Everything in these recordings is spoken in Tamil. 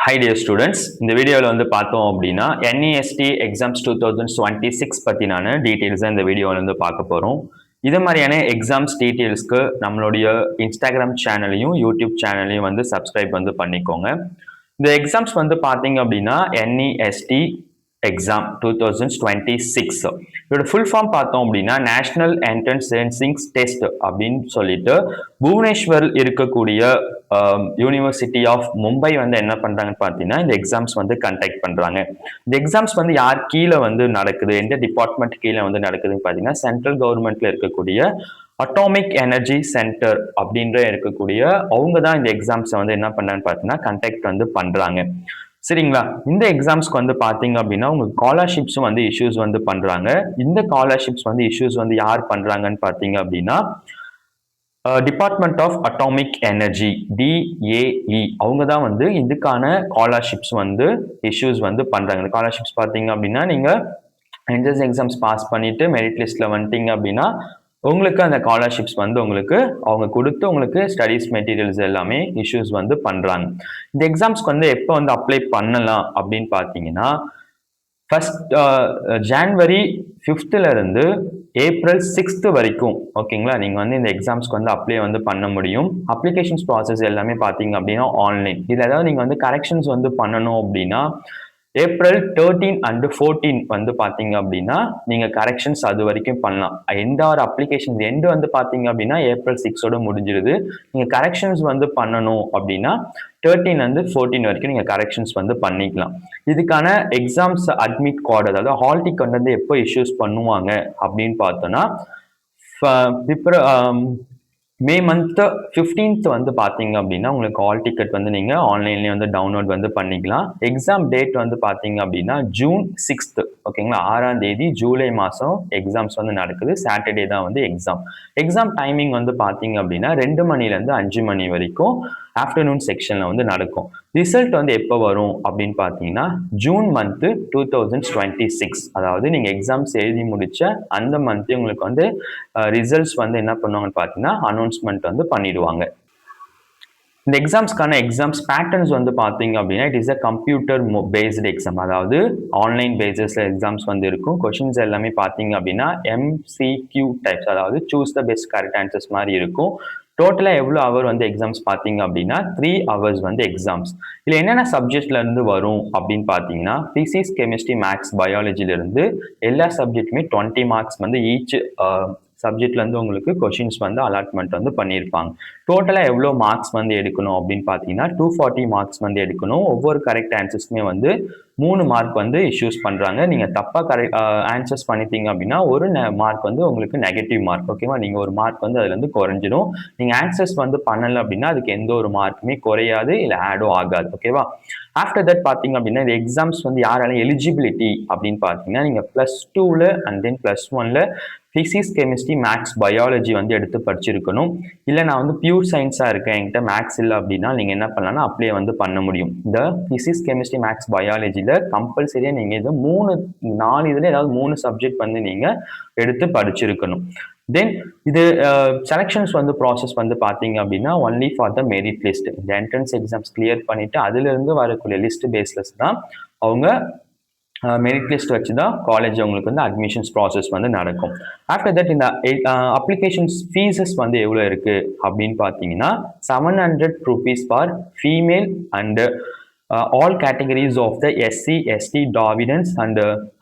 Hi dear students, இந்த வீடியோவில் வந்து பார்த்தோம் அப்படின்னா NEST எக்ஸாம்ஸ் 2026 பற்றினான டீட்டெயில்ஸ் தான் இந்த வீடியோவில் வந்து பார்க்க போகிறோம். இது மாதிரியான எக்ஸாம்ஸ் டீட்டெயில்ஸ்க்கு நம்மளுடைய இன்ஸ்டாகிராம் சேனலையும் யூடியூப் சேனலையும் வந்து சப்ஸ்கிரைப் வந்து பண்ணிக்கோங்க. இந்த எக்ஸாம்ஸ் வந்து பார்த்தீங்க அப்படின்னா NEST எக்ஸாம் 2026 இதோட ஃபுல் ஃபார்ம் பார்த்தோம் அப்படின்னா நேஷனல் என்ட்ரன்ஸ் டெஸ்ட் அப்படின்னு சொல்லிட்டு புவனேஸ்வர் இருக்கக்கூடிய யூனிவர்சிட்டி ஆஃப் மும்பை வந்து என்ன பண்றாங்கன்னு பார்த்தீங்கன்னா இந்த எக்ஸாம்ஸ் வந்து கண்டக்ட் பண்றாங்க. இந்த எக்ஸாம்ஸ் வந்து யார் கீழே வந்து நடக்குது, எந்த டிபார்ட்மெண்ட் கீழே வந்து நடக்குதுன்னு பார்த்தீங்கன்னா சென்ட்ரல் கவர்மெண்ட்ல இருக்கக்கூடிய அட்டாமிக் எனர்ஜி சென்டர் அப்படின்ற இருக்கக்கூடிய அவங்க தான் இந்த எக்ஸாம்ஸை வந்து என்ன பண்றாங்கன்னு பார்த்தீங்கன்னா கண்டக்ட் வந்து பண்றாங்க. சரிங்களா? இந்த எக்ஸாம்ஸ்க்கு வந்து பார்த்தீங்க அப்படின்னா உங்களுக்கு ஸ்காலர்ஷிப்ஸும் வந்து இஷ்யூஸ் வந்து பண்றாங்க. இந்த ஸ்காலர்ஷிப்ஸ் வந்து இஷ்யூஸ் வந்து யார் பண்றாங்கன்னு பார்த்தீங்க அப்படின்னா department of atomic energy DAE அவங்க தான் வந்து இதுக்கான ஸ்காலர்ஷிப்ஸ் வந்து இஷ்யூஸ் வந்து பண்றாங்க. ஸ்காலர்ஷிப்ஸ் பார்த்தீங்க அப்படின்னா நீங்க என்ட்ரன்ஸ் எக்ஸாம்ஸ் பாஸ் பண்ணிட்டு மெரிட் லிஸ்ட்ல வந்துட்டீங்க அப்படின்னா உங்களுக்கு அந்த ஸ்காலர்ஷிப்ஸ் வந்து உங்களுக்கு அவங்க கொடுத்து உங்களுக்கு ஸ்டடீஸ் மெட்டீரியல்ஸ் எல்லாமே இஷ்யூஸ் வந்து பண்றாங்க. இந்த எக்ஸாம்ஸ்க்கு வந்து எப்போ வந்து அப்ளை பண்ணலாம் அப்படின்னு பார்த்தீங்கன்னா ஃபர்ஸ்ட் ஜான்வரி 5th இருந்து ஏப்ரல் 6th வரைக்கும் ஓகேங்களா நீங்கள் வந்து இந்த எக்ஸாம்ஸ்க்கு வந்து அப்ளை வந்து பண்ண முடியும். அப்ளிகேஷன்ஸ் ப்ராசஸ் எல்லாமே பார்த்தீங்க அப்படின்னா ஆன்லைன். இதில் ஏதாவது நீங்கள் வந்து கரெக்ஷன்ஸ் வந்து பண்ணணும் அப்படின்னா ஏப்ரல் 13 and 14 வந்து பார்த்தீங்க அப்படின்னா நீங்கள் கரெக்ஷன்ஸ் அது வரைக்கும் பண்ணலாம். எந்த ஒரு அப்ளிகேஷன் எண்டு வந்து பார்த்தீங்க அப்படின்னா ஏப்ரல் 6 முடிஞ்சிருது. நீங்கள் கரெக்ஷன்ஸ் வந்து பண்ணணும் அப்படின்னா 13 and 14 வரைக்கும் நீங்கள் கரெக்ஷன்ஸ் வந்து பண்ணிக்கலாம். இதுக்கான எக்ஸாம்ஸ் அட்மிட் கார்டு அதாவது ஹால் டிக்கெட் வந்து எப்போ இஷ்யூஸ் பண்ணுவாங்க அப்படின்னு பார்த்தோன்னா மே மந்த் 15th வந்து பார்த்தீங்க அப்படின்னா உங்களுக்கு ஹால் டிக்கெட் வந்து நீங்கள் ஆன்லைன்லேயே வந்து டவுன்லோட் வந்து பண்ணிக்கலாம். எக்ஸாம் டேட் வந்து பார்த்தீங்க அப்படின்னா ஜூன் 6th ஓகேங்களா, 6ஆம் தேதி ஜூலை மாதம் எக்ஸாம்ஸ் வந்து நடக்குது. சாட்டர்டே தான் வந்து எக்ஸாம் டைமிங் வந்து பார்த்தீங்க அப்படின்னா 2 மணிலேருந்து 5 மணி வரைக்கும் ஆஃப்டர்நூன் செக்ஷனில் வந்து நடக்கும். ரிசல்ட் வந்து எப்போ வரும் அப்படின்னு பார்த்தீங்கன்னா ஜூன் மந்த்து 2026 அதாவது நீங்கள் எக்ஸாம்ஸ் எழுதி முடிச்ச அந்த மந்த்து உங்களுக்கு வந்து ரிசல்ட்ஸ் வந்து என்ன பண்ணுவாங்கன்னு பார்த்தீங்கன்னா அனௌன்ஸ்மெண்ட் வந்து பண்ணிடுவாங்க. இந்த எக்ஸாம்ஸ்க்கான எக்ஸாம்ஸ் பேட்டர்ன்ஸ் வந்து பார்த்தீங்க அப்படின்னா it is a computer based exam, அதாவது ஆன்லைன் பேசிஸில் எக்ஸாம்ஸ் வந்து இருக்கும். கொஷின்ஸ் எல்லாமே பார்த்தீங்க அப்படின்னா MCQ டைப்ஸ், அதாவது choose the best correct answers மாதிரி இருக்கும். டோட்டலாக எவ்வளோ ஹவர் வந்து எக்ஸாம்ஸ் பார்த்தீங்க அப்படின்னா 3 hours வந்து எக்ஸாம்ஸ். இதில் என்னென்ன சப்ஜெக்ட்லேருந்து வரும் அப்படின்னு பார்த்தீங்கன்னா பிசிக்ஸ், கெமிஸ்ட்ரி, மேக்ஸ், பயாலஜிலேருந்து எல்லா சப்ஜெக்ட்டுமே 20 மார்க்ஸ் வந்து ஈச் சப்ஜெக்ட்லேருந்து உங்களுக்கு கொஷின்ஸ் வந்து அலாட்மெண்ட் வந்து பண்ணியிருப்பாங்க. டோட்டலாக எவ்வளோ மார்க்ஸ் வந்து எடுக்கணும் அப்படின்னு பார்த்தீங்கன்னா 240 மார்க்ஸ் வந்து எடுக்கணும். ஒவ்வொரு கரெக்ட் ஆன்சர்ஸ்க்குமே வந்து 3 மார்க் வந்து இஷ்யூஸ் பண்ணுறாங்க. நீங்கள் தப்பாக ஆன்சர்ஸ் பண்ணிட்டீங்க அப்படின்னா ஒரு மார்க் வந்து உங்களுக்கு நெகட்டிவ் மார்க் ஓகேவா, நீங்கள் ஒரு மார்க் வந்து அதுலேருந்து குறைஞ்சிடும். நீங்கள் ஆன்சர்ஸ் வந்து பண்ணலை அப்படின்னா அதுக்கு எந்த ஒரு மார்க்குமே குறையாது, இல்லை ஆடும் ஆகாது ஓகேவா. ஆஃப்டர் தட் பார்த்தீங்க அப்படின்னா இந்த எக்ஸாம்ஸ் வந்து யாரால எலிஜிபிலிட்டி அப்படின்னு பார்த்தீங்கன்னா நீங்கள் +2 and then +1 physics, chemistry, maths, biology வந்து எடுத்து படிச்சிருக்கணும். இல்லை நான் வந்து பியூர் சயின்ஸாக இருக்கேன் என்கிட்ட மேக்ஸ் இல்லை அப்படின்னா நீங்கள் என்ன பண்ணலாம்னா அப்ளை வந்து பண்ண முடியும். இந்த பிசிக்ஸ், கெமிஸ்ட்ரி, மேக்ஸ், பயாலஜியில் கம்பல்சரியாக நீங்கள் இது 4 இதில் ஏதாவது 3 சப்ஜெக்ட் வந்து நீங்கள் எடுத்து படிச்சிருக்கணும். தென் இது செலெக்ஷன்ஸ் வந்து ப்ராசஸ் வந்து பார்த்தீங்க அப்படின்னா only for the merit list. இந்த என்ட்ரன்ஸ் எக்ஸாம்ஸ் கிளியர் பண்ணிவிட்டு அதுலேருந்து வரக்கூடிய லிஸ்ட் பேஸ்லெஸ் தான் அவங்க மெரிட் லிஸ்ட் வச்சு தான் காலேஜ் உங்களுக்கு வந்து அட்மிஷன்ஸ் ப்ராசஸ் வந்து நடக்கும். ஆஃப்டர் தட் இந்த அப்ளிகேஷன்ஸ் ஃபீஸஸ் வந்து எவ்வளோ இருக்குது அப்படின்னு பார்த்தீங்கன்னா 700 rupees for female and all categories of the SC, ST, Providence and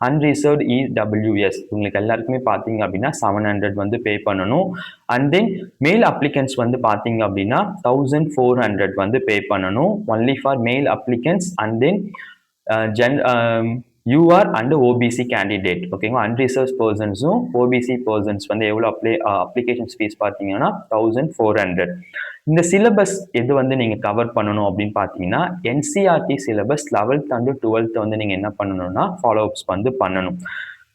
unreserved EWS உங்களுக்கு எல்லாருக்குமே பார்த்தீங்க அப்படின்னா 700 வந்து பே பண்ணணும். அண்ட் தென் மேல் அப்ளிகன்ஸ் வந்து பார்த்தீங்க அப்படின்னா 1400 வந்து பே பண்ணணும் ஒன்லி ஃபார் மேல் applicants. And then UR and OBC candidate ஓகேங்களா. அன்ரிசர்வ் பர்சன்ஸும் OBC பர்சன்ஸ் வந்து எவ்வளோ அப்ளிகேஷன்ஸ் ஃபீஸ் பார்த்தீங்கன்னா 1400. இந்த சிலபஸ் எது வந்து நீங்கள் கவர் பண்ணணும் அப்படின்னு பார்த்தீங்கன்னா NCERT syllabus 11th and 12th வந்து நீங்கள் என்ன பண்ணணும்னா ஃபாலோ அப்ஸ் வந்து பண்ணணும்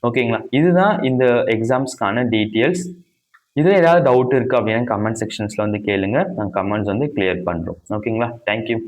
ஓகேங்களா. இதுதான் இந்த எக்ஸாம்ஸ்க்கான டீட்டெயில்ஸ். இதில் ஏதாவது டவுட் இருக்குது அப்படின்னா கமெண்ட் செக்ஷன்ஸில் வந்து கேளுங்க, நாங்கள் கமெண்ட்ஸ் வந்து கிளியர் பண்ணுறோம் ஓகேங்களா. தேங்க்யூ.